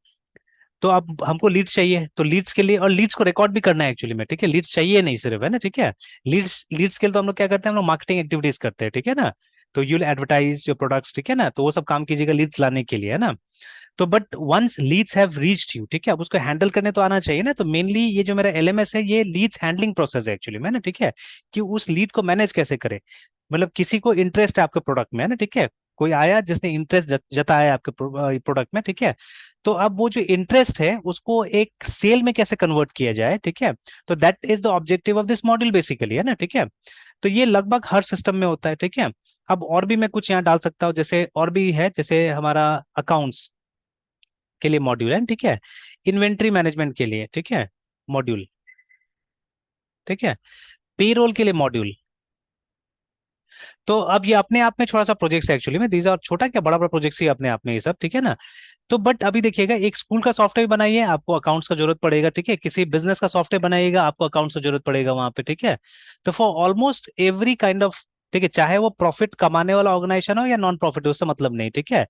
तो अब हमको लीड्स चाहिए, तो लीड्स के लिए, और लीड्स को रिकॉर्ड भी करना है एक्चुअली में, ठीक है, लीड्स चाहिए नहीं सिर्फ, है ना, ठीक है। लीड्स लीड्स के लिए तो हम लोग क्या करते हैं, हम लोग मार्केटिंग एक्टिविटीज करते हैं, ठीक है ना। तो यूल एडवर्टाइज योर प्रोडक्ट्स, ठीक है ना, तो वो सब काम कीजिएगा लीड्स लाने के लिए, है ना। तो but once leads have reached you, ठीक है, अब उसको हैंडल करने तो आना चाहिए ना। तो मेनली ये जो मेरा एलएमएस है ये लीड्स हैंडलिंग प्रोसेस है एक्चुअली में ना, ठीक है, कि उस लीड को मैनेज कैसे करे। मतलब किसी को इंटरेस्ट है आपके प्रोडक्ट में, है ना, ठीक है, कोई आया जिसने इंटरेस्ट जताया आपके प्रोडक्ट में, ठीक है। तो अब वो जो इंटरेस्ट है उसको एक सेल में कैसे कन्वर्ट किया जाए, ठीक है। तो that is the objective of this module basically, है ना, ठीक है। तो ये लगभग हर सिस्टम में होता है, ठीक है। अब और भी मैं कुछ यहाँ डाल सकता हूँ, जैसे और भी है, जैसे हमारा अकाउंट्स के लिए मॉड्यूल है, ठीक है, इन्वेंट्री मैनेजमेंट के लिए, ठीक है, मॉड्यूल, ठीक है, पेरोल के लिए मॉड्यूल। तो अब ये अपने आप में छोटा सा प्रोजेक्ट है एक्चुअली में, दीज आर छोटा क्या बड़ा बड़ा प्रोजेक्ट ही अपने आप में ये सब, ठीक है ना। तो बट अभी देखिएगा, एक स्कूल का सॉफ्टवेयर बनाइए आपको अकाउंट्स का जरूरत पड़ेगा, ठीक है, किसी बिजनेस का सॉफ्टवेयर बनाइएगा आपको अकाउंट्स का जरूरत पड़ेगा वहां पे, ठीक है। तो for almost every kind of, ठीक है, चाहे वो प्रॉफिट कमाने वाला ऑर्गेनाइजेशन हो या नॉन प्रॉफिट, उससे मतलब नहीं, ठीक है।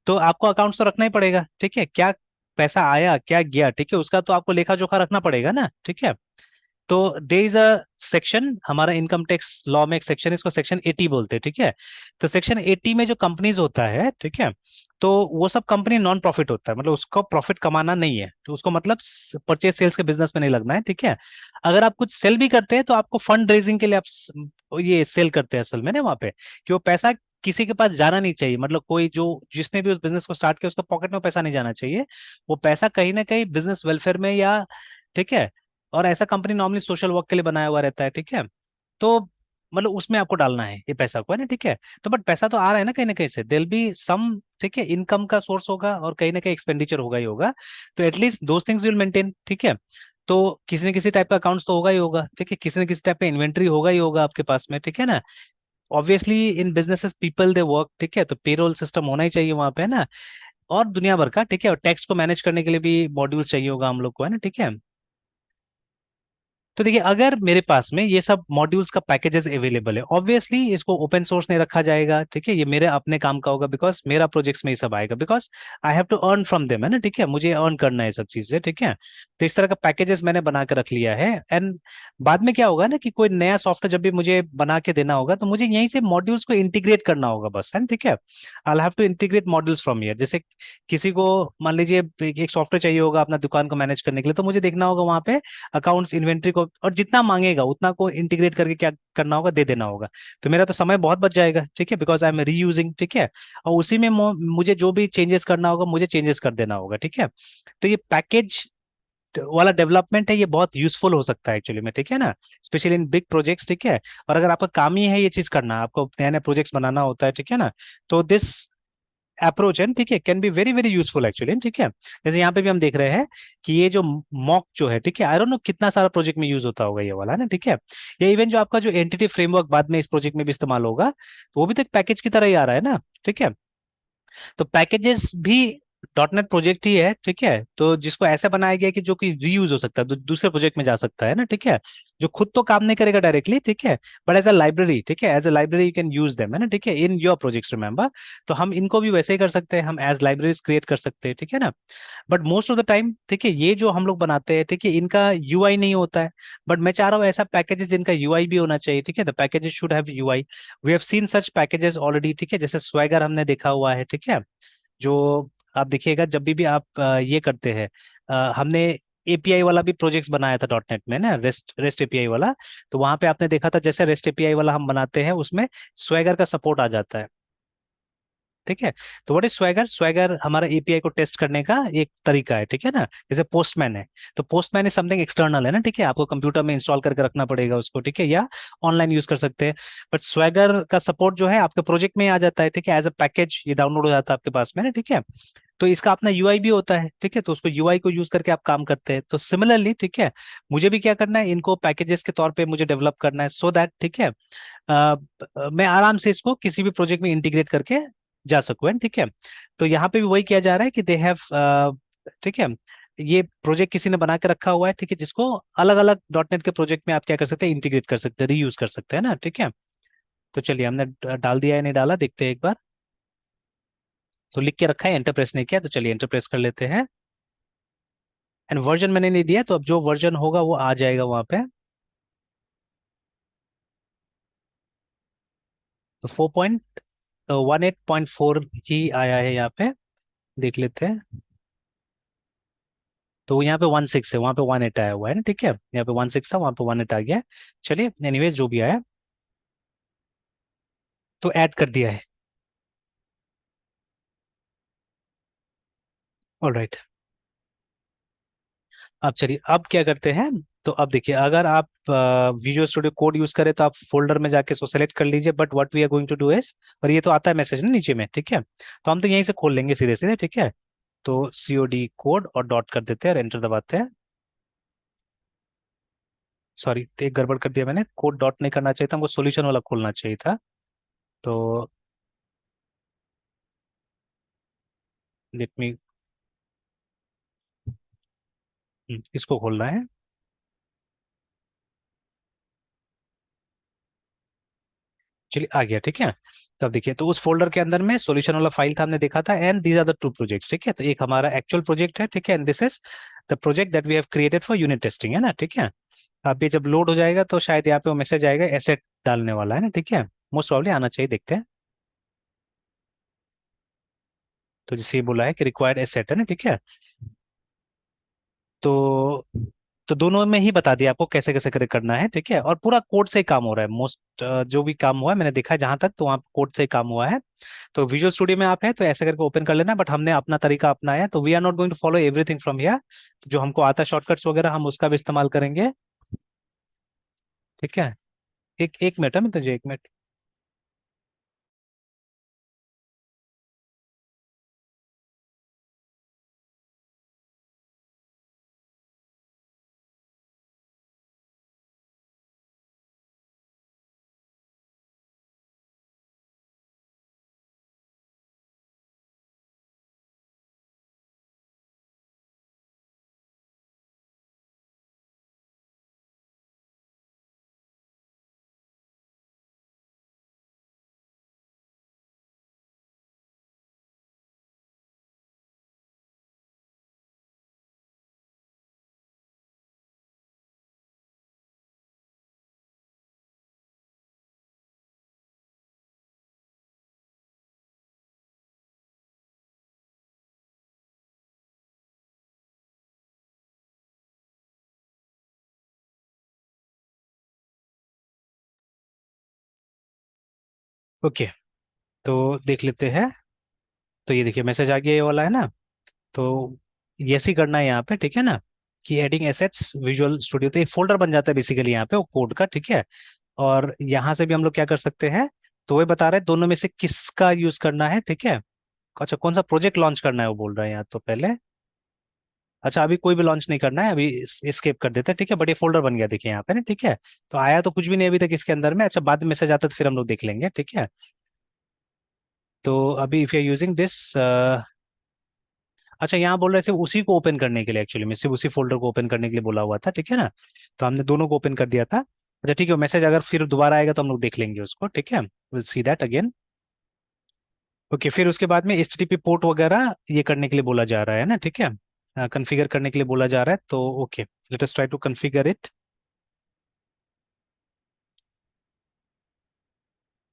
तो आपको अकाउंट्स तो रखना ही पड़ेगा, ठीक है, क्या पैसा आया क्या गया, ठीक है, उसका तो आपको लेखा जोखा रखना पड़ेगा ना, ठीक है। तो देर इज अ सेक्शन, हमारा इनकम टैक्स लॉ में एक सेक्शन, इसको सेक्शन 80 बोलते हैं, ठीक है। तो सेक्शन 80 में जो कंपनीज होता है, ठीक है, तो वो सब कंपनी नॉन प्रॉफिट होता है, मतलब उसको प्रॉफिट कमाना नहीं है, तो उसको मतलब परचेज सेल्स के बिजनेस में नहीं लगना है, ठीक है। अगर आप कुछ सेल भी करते हैं तो आपको फंड रेजिंग के लिए आप ये सेल करते हैं असल में ना वहां पे, कि वो पैसा किसी के पास जाना नहीं चाहिए, मतलब कोई जो जिसने भी उस बिजनेस को स्टार्ट किया उसका पॉकेट में पैसा नहीं जाना चाहिए, वो पैसा कहीं ना कहीं बिजनेस वेलफेयर में या, ठीक है। और ऐसा कंपनी नॉर्मली सोशल वर्क के लिए बनाया हुआ रहता है, ठीक है। तो मतलब उसमें आपको डालना है ये पैसा को, है ना, ठीक है। तो बट पैसा तो आ रहा है ना कहीं से, देल बी सम, ठीक है, इनकम का सोर्स होगा और कहीं ना कहीं एक्सपेंडिचर होगा ही होगा। तो at least those things will maintain, ठीक है। तो किसी न किसी टाइप का अकाउंट्स तो होगा ही होगा, ठीक है, किसी न किसी टाइप का इन्वेंट्री होगा ही होगा आपके पास में, ठीक है ना। Obviously in businesses people they work, ठीक है, तो पेरोल सिस्टम होना ही चाहिए वहां पे, है ना। और दुनिया भर का, ठीक है, और टैक्स को मैनेज करने के लिए भी मॉड्यूल चाहिए होगा हम लोग को, है ना, ठीक है। तो देखिए, अगर मेरे पास में ये सब मॉड्यूल्स का पैकेजेस अवेलेबल है, ऑब्वियसली इसको ओपन सोर्स नहीं रखा जाएगा, ठीक है, ये मेरे अपने काम का होगा, बिकॉज मेरा प्रोजेक्ट्स में ये सब आएगा, because I have to earn from them, है ना, ठीक है, मुझे अर्न करना है सब चीजें, ठीक है। तो इस तरह का पैकेजेस मैंने बना के रख लिया है, एंड बाद में क्या होगा ना कि कोई नया सॉफ्टवेयर जब भी मुझे बना के देना होगा तो मुझे यहीं से मॉड्यूल्स को इंटीग्रेट करना होगा बस, है ना, ठीक है। I have to integrate modules from here. जैसे किसी को मान लीजिए एक सॉफ्टवेयर चाहिए होगा अपना दुकान को मैनेज करने के लिए, तो मुझे देखना होगा वहां पे अकाउंट्स इन्वेंट्री को, और जितना मांगेगा उतना को इंटीग्रेट करके क्या करना होगा, दे देना होगा। तो मेरा तो समय बहुत बच जाएगा, ठीक है, बिकॉज आई एम रीयूजिंग, ठीक है। और उसी में मुझे जो भी चेंजेस करना होगा मुझे चेंजेस कर देना होगा, ठीक है। तो ये पैकेज वाला डेवलपमेंट है, ये बहुत यूजफुल हो सकता है एक्चुअली में, ठीक है ना, स्पेशली इन बिग प्रोजेक्ट्स, ठीक है। और अगर आपका काम ही है ये चीज करना, आपको नया नया प्रोजेक्ट्स बनाना होता है, ठीक है ना, तो दिस अप्रोच है, ठीक है, can be very very useful actually, ठीक है। जैसे यहाँ पे भी हम देख रहे हैं कि ये जो मॉक जो है, ठीक है, आई डोंट नो कितना सारा प्रोजेक्ट में यूज होता होगा ये वाला ना, ठीक है। या इवन जो आपका जो एंटिटी फ्रेमवर्क बाद में इस प्रोजेक्ट में भी इस्तेमाल होगा, तो वो भी तो एक पैकेज की तरह ही आ रहा है ना, ठीक है। तो पैकेजेस भी डॉट नेट प्रोजेक्ट ही है, ठीक है, तो जिसको ऐसा बनाया गया है कि जो कि रीयूज हो सकता है, दूसरे प्रोजेक्ट में जा सकता है ना, ठीक है, जो खुद तो काम नहीं करेगा डायरेक्टली, ठीक है, बट एज अ लाइब्रेरी, ठीक है, as a library you can use them, है ना, ठीक है, इन योर प्रोजेक्ट्स, रिमेंबर। तो हम इनको भी वैसे ही कर सकते हैं, हम एज लाइब्रेरीज क्रिएट कर सकते हैं, ठीक है ना। But most of the time, ठीक है, ये जो हम लोग बनाते हैं, ठीक है, इनका यूआई नहीं होता है। बट मैं चाह रहा हूँ ऐसा पैकेजेस जिनका यूआई भी होना चाहिए, ठीक है, the packages should have UI. We have seen such packages already, ठीक है, जैसे स्वैगर हमने देखा हुआ है, ठीक है। जो आप देखिएगा जब भी आप ये करते हैं, हमने एपीआई वाला भी प्रोजेक्ट्स बनाया था डॉट नेट में ना, रेस्ट रेस्ट एपीआई वाला। तो वहां पे आपने देखा था जैसे रेस्ट एपीआई वाला हम बनाते हैं उसमें स्वैगर का सपोर्ट आ जाता है। ठीक है। तो व्हाट इज स्वैगर? स्वैगर हमारा एपीआई को टेस्ट करने का एक तरीका है, ठीक है ना। जैसे पोस्टमैन है, तो पोस्टमैन इज समथिंग एक्सटर्नल है ना, ठीक है, आपको कंप्यूटर में इंस्टॉल करके रखना पड़ेगा उसको, ठीक है, या ऑनलाइन यूज कर सकते हैं। बट स्वैगर का सपोर्ट जो है आपके प्रोजेक्ट में ही आ जाता है, ठीक है, एज अ पैकेज ये डाउनलोड हो जाता है आपके पास में ना, ठीक है। तो इसका अपना यूआई भी होता है, ठीक है, तो उसको यूआई को यूज करके आप काम करते हैं। तो सिमिलरली, ठीक है, मुझे भी क्या करना है, इनको पैकेजेस के तौर पे मुझे डेवलप करना है, सो दैट, ठीक है, मैं आराम से इसको किसी भी प्रोजेक्ट में इंटीग्रेट करके जा सकूं, है, ठीक है। तो यहाँ पे भी वही किया जा रहा है कि दे हैव, ठीक है, ये प्रोजेक्ट किसी ने बना के रखा हुआ है, ठीक है, जिसको अलग अलग डॉटनेट के प्रोजेक्ट में आप क्या कर सकते हैं, इंटीग्रेट कर सकते हैं, रीयूज कर सकते हैं ना, ठीक है। तो चलिए, हमने डाल दिया है नहीं डाला, देखते हैं एक बार। तो लिख के रखा है, एंटर प्रेस नहीं किया, तो चलिए एंटर प्रेस कर लेते हैं। एंड वर्जन मैंने नहीं दिया, तो अब जो वर्जन होगा वो आ जाएगा वहां पे। तो 4.18.4 ही आया है यहाँ पे, देख लेते हैं। तो यहाँ पे 16 है, वहाँ पे 18 आया हुआ है ना, ठीक है, यहाँ पे 16 था, वहाँ पे 18 आ गया है। चलिए, एनीवेज जो भी आया, तो ऐड कर दिया है। ऑलराइट। अब चलिए, अब क्या करते हैं। तो अब देखिए, अगर आप विजुअल स्टूडियो कोड यूज करें तो आप फोल्डर में जाके इसको सेलेक्ट कर लीजिए, but what we are going to do is, और ये तो आता है मैसेज ना नीचे में, ठीक है, तो हम तो यहीं से खोल लेंगे सीधे सीधे, ठीक है। तो COD कोड और डॉट कर देते हैं और एंटर दबाते हैं। सॉरी, एक गड़बड़ कर दिया मैंने, कोड डॉट नहीं करना चाहिए था, हमको सॉल्यूशन वाला खोलना चाहिए था। तो लेट मी, इसको खोलना है। चलिए, आ गया, ठीक है। तो अब देखिए, तो उस फोल्डर के अंदर में सॉल्यूशन वाला फाइल था, हमने देखा था, and these are the two projects, ठीक है। तो एक हमारा एक्चुअल प्रोजेक्ट है, ठीक है, and this is the project that we have created for unit testing, है ना, ठीक है। अब ये जब लोड हो जाएगा तो शायद यहाँ पे वो मैसेज आएगा, एसेट डालने वाला है ना, ठीक है, मोस्ट प्रॉब्ली आना चाहिए, देखते हैं। तो जैसे ये बोला है कि रिक्वायर्ड एसेट है ना, ठीक है। तो तो दोनों में ही बता दिया आपको कैसे कैसे करे करना है, ठीक है, और पूरा कोड से ही काम हो रहा है, मोस्ट जो भी काम हुआ है मैंने देखा है जहां तक, तो वहाँ कोड से ही काम हुआ है। तो विजुअल स्टूडियो में आप है तो ऐसे करके ओपन कर लेना, बट हमने अपना तरीका अपनाया है, तो we are not going to follow everything from here. तो जो हमको आता है शॉर्टकट्स वगैरह, हम उसका भी इस्तेमाल करेंगे, ठीक है। एक एक मिनट है, मैं तुझे एक मिनट। ओके, तो देख लेते हैं। तो ये देखिए, मैसेज आ गया, ये वाला है ना। तो ये ऐसे ही करना है यहाँ पे, ठीक है ना, कि एडिंग एसेट्स विजुअल स्टूडियो, तो एक फोल्डर बन जाता है बेसिकली यहाँ पे वो कोड का, ठीक है। और यहाँ से भी हम लोग क्या कर सकते हैं, तो वही बता रहे हैं दोनों में से किसका यूज करना है, ठीक है। अच्छा, कौन सा प्रोजेक्ट लॉन्च करना है वो बोल रहा है यहाँ तो पहले। अच्छा, अभी कोई भी लॉन्च नहीं करना है, अभी स्केप कर देते हैं, ठीक है, बट ये फोल्डर बन गया देखिए यहाँ पे ना, ठीक है। तो आया तो कुछ भी नहीं अभी तक इसके अंदर में, अच्छा बाद में मैसेज आता है तो फिर हम लोग देख लेंगे, ठीक है। तो अभी if you are using this, अच्छा यहाँ बोल रहे थे उसी को ओपन करने के लिए, एक्चुअली में सिर्फ उसी फोल्डर को ओपन करने के लिए बोला हुआ था, ठीक है ना। तो हमने दोनों को ओपन कर दिया था। अच्छा ठीक है, मैसेज अगर फिर दोबारा आएगा तो हम लोग देख लेंगे उसको, ठीक है, will see that again. Okay, फिर उसके बाद में HTTP पोर्ट वगैरह ये करने के लिए बोला जा रहा है ना, ठीक है, कॉन्फ़िगर करने के लिए बोला जा रहा है, तो okay, let us try to configure it.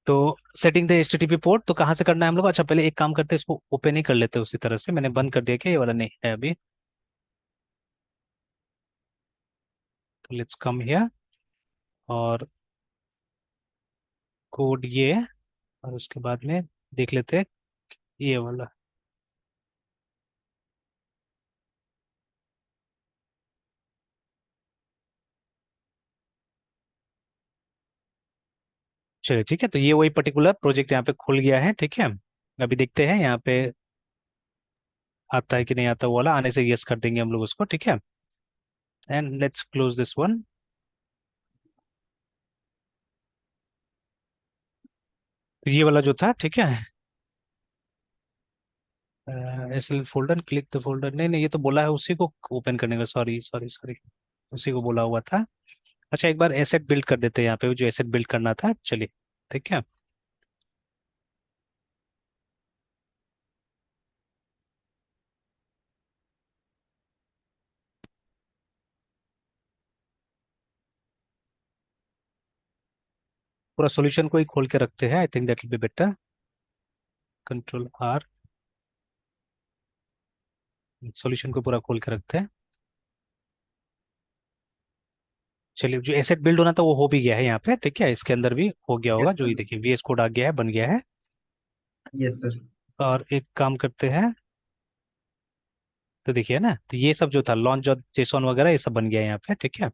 तो सेटिंग द HTTP पोर्ट तो कहाँ से करना है हम लोग, अच्छा पहले एक काम करते हैं, इसको ओपन ही कर लेते हैं उसी तरह से, मैंने बंद कर दिया क्या, ये वाला नहीं है अभी। तो लेट्स कम हियर, और कोड ये, और उसके बाद में देख लेते हैं ये वाला। चलिए ठीक है, तो ये वही पर्टिकुलर प्रोजेक्ट यहाँ पे खुल गया है, ठीक है। अभी देखते हैं यहाँ पे आता है कि नहीं आता, वो वाला आने से यस कर देंगे हम लोग उसको, ठीक है। And let's close this one. तो ये वाला जो था, ठीक है। S L folder, click the folder, नहीं नहीं, ये तो बोला है उसी को ओपन करने का, सॉरी सॉरी सॉरी, उसी को बोला हुआ था। अच्छा, एक बार एसेट बिल्ड कर देते हैं यहाँ पे, जो एसेट बिल्ड करना था, चलिए। ठीक है। पूरा सॉल्यूशन को ही खोल के रखते हैं, I think that will be better. Control R, solution को पूरा खोल के रखते हैं। चलिए, जो एसेट बिल्ड होना था वो हो भी गया है यहाँ पे, ठीक है। इसके अंदर भी हो गया होगा, यस जो ये सर। देखिए वीएस कोड आ गया है, बन गया है। Yes sir. और एक काम करते हैं, तो देखिए ना, तो ये सब जो था लॉन्च और जेसॉन वगैरह, ये सब बन गया है यहाँ पे, ठीक है।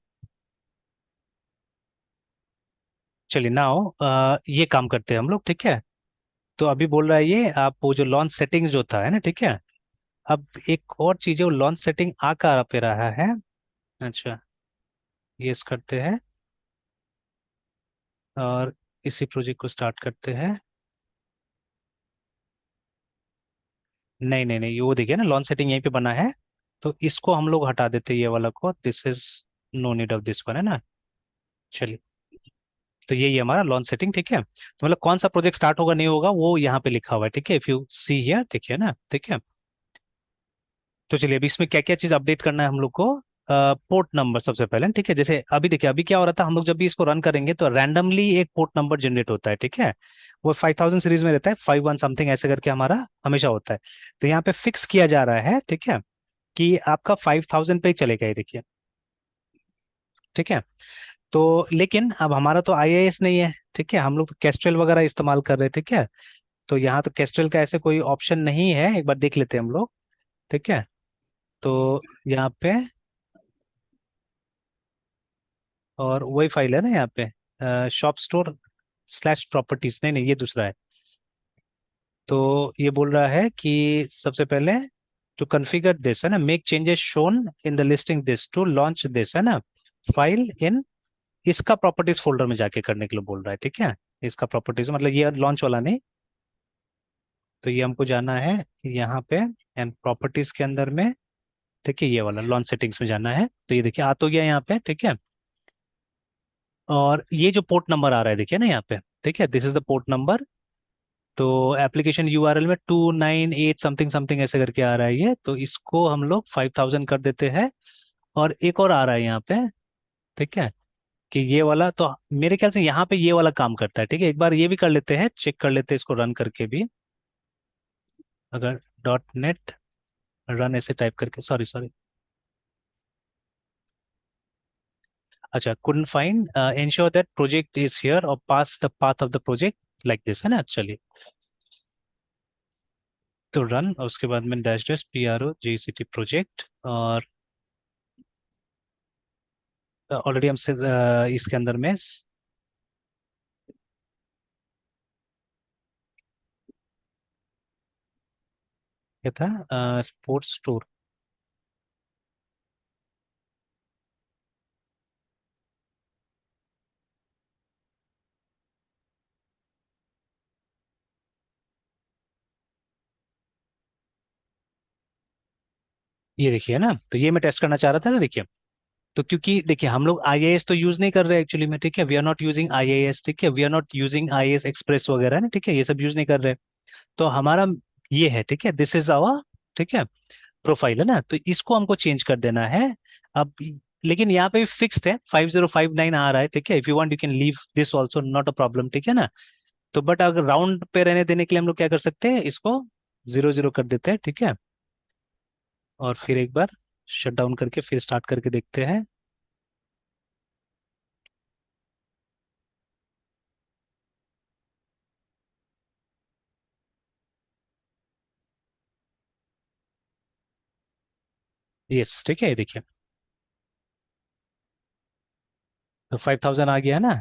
चलिए नाउ ये काम करते हैं हम लोग, ठीक है। तो अभी बोल रहा है ये, आप वो जो लॉन्च सेटिंग्स जो था, है ना, ठीक है। अब एक और चीज है, वो लॉन्च सेटिंग आ कहाँ पे रहा है। अच्छा, यस करते हैं, और इसी प्रोजेक्ट को स्टार्ट करते हैं। नहीं नहीं नहीं, ये वो देखिए ना, लॉन्च सेटिंग यहीं पे बना है। तो इसको हम लोग हटा देते हैं, ये वाला को, this is no need of this one, है ना। चलिए, तो यही है हमारा लॉन्च सेटिंग, ठीक है। तो मतलब कौन सा प्रोजेक्ट स्टार्ट होगा नहीं होगा वो यहाँ पे लिखा हुआ है, ठीक है, इफ यू सी हियर, ठीक है ना, ठीक है। तो चलिए, अभी इसमें क्या क्या चीज अपडेट करना है हम लोग को। पोर्ट नंबर सबसे पहले, ठीक है। जैसे अभी देखिए, अभी क्या हो रहा था, हम लोग जब भी इसको रन करेंगे तो रैंडमली एक पोर्ट नंबर जनरेट होता है, ठीक है। वो 5000 सीरीज में रहता है, 51 समथिंग ऐसे करके हमारा हमेशा होता है। तो यहाँ पे फिक्स किया जा रहा है, ठीक है, कि आपका 5000 पे ही चलेगा, ये देखिए, ठीक है। तो लेकिन अब हमारा तो आईएएस नहीं है, ठीक है, हम लोग तो कैस्ट्रल वगैरह इस्तेमाल कर रहे हैं, ठीक है। तो यहाँ तो कैस्ट्रल का ऐसे कोई ऑप्शन नहीं है, एक बार देख लेते हैं हम लोग, ठीक है। तो यहाँ पे, और वही फाइल है ना यहाँ पे, शॉप स्टोर स्लैश प्रॉपर्टीज, नहीं नहीं, ये दूसरा है। तो ये बोल रहा है कि सबसे पहले टू कॉन्फ़िगर दिस, है ना, make changes shown in the listing this to launch this, है ना, फाइल इन, इसका प्रॉपर्टीज फोल्डर में जाके करने के लिए बोल रहा है, ठीक है। इसका प्रॉपर्टीज मतलब ये लॉन्च वाला नहीं। तो ये हमको जाना है यहाँ पे, एंड प्रॉपर्टीज के अंदर में, ठीक है, ये वाला लॉन्च सेटिंग्स में जाना है। तो ये देखिए आ तो गया यहाँ पे, ठीक है। और ये जो पोर्ट नंबर आ रहा है देखिए ना यहाँ पे, ठीक है, this is the port number. तो एप्लीकेशन यूआरएल में 298 समथिंग समथिंग ऐसे करके आ रहा है ये, तो इसको हम लोग 5000 कर देते हैं। और एक और आ रहा है यहाँ पे, ठीक है, कि ये वाला तो मेरे ख्याल से यहाँ पे ये वाला काम करता है, ठीक है। एक बार ये भी कर लेते हैं, चेक कर लेते हैं इसको रन करके भी। अगर डॉट नेट रन ऐसे टाइप करके, सॉरी सॉरी, अच्छा, couldn't find, ensure that project is here और pass the path of the project like this, है ना। चलिए, तो रन, और उसके बाद में dash dash P R O G C T project, और ऑलरेडी हमसे इसके अंदर में क्या था, स्पोर्ट्स स्टोर। ये देखिए ना, तो ये मैं टेस्ट करना चाह रहा था, तो देखिए, तो क्योंकि देखिए हम लोग आईएएस तो यूज नहीं कर रहे एक्चुअली में, ठीक है, we are not using IAS, ठीक है, we are not using IAS express वगैरह ना, ठीक है, ये सब यूज नहीं कर रहे। तो हमारा ये है, ठीक है, दिस इज आवर, ठीक है, प्रोफाइल, है ना। तो इसको हमको चेंज कर देना है अब। लेकिन यहाँ पे फिक्स्ड है, 5059 आ रहा है, ठीक है। If you want you can leave this also, not a problem, ठीक है ना। तो बट अगर राउंड पे रहने देने के लिए हम लोग क्या कर सकते हैं, इसको 00 कर देते हैं, ठीक है। और फिर एक बार शट डाउन करके फिर स्टार्ट करके देखते हैं। यस, ठीक है, ये देखिए, तो 5000 आ गया ना।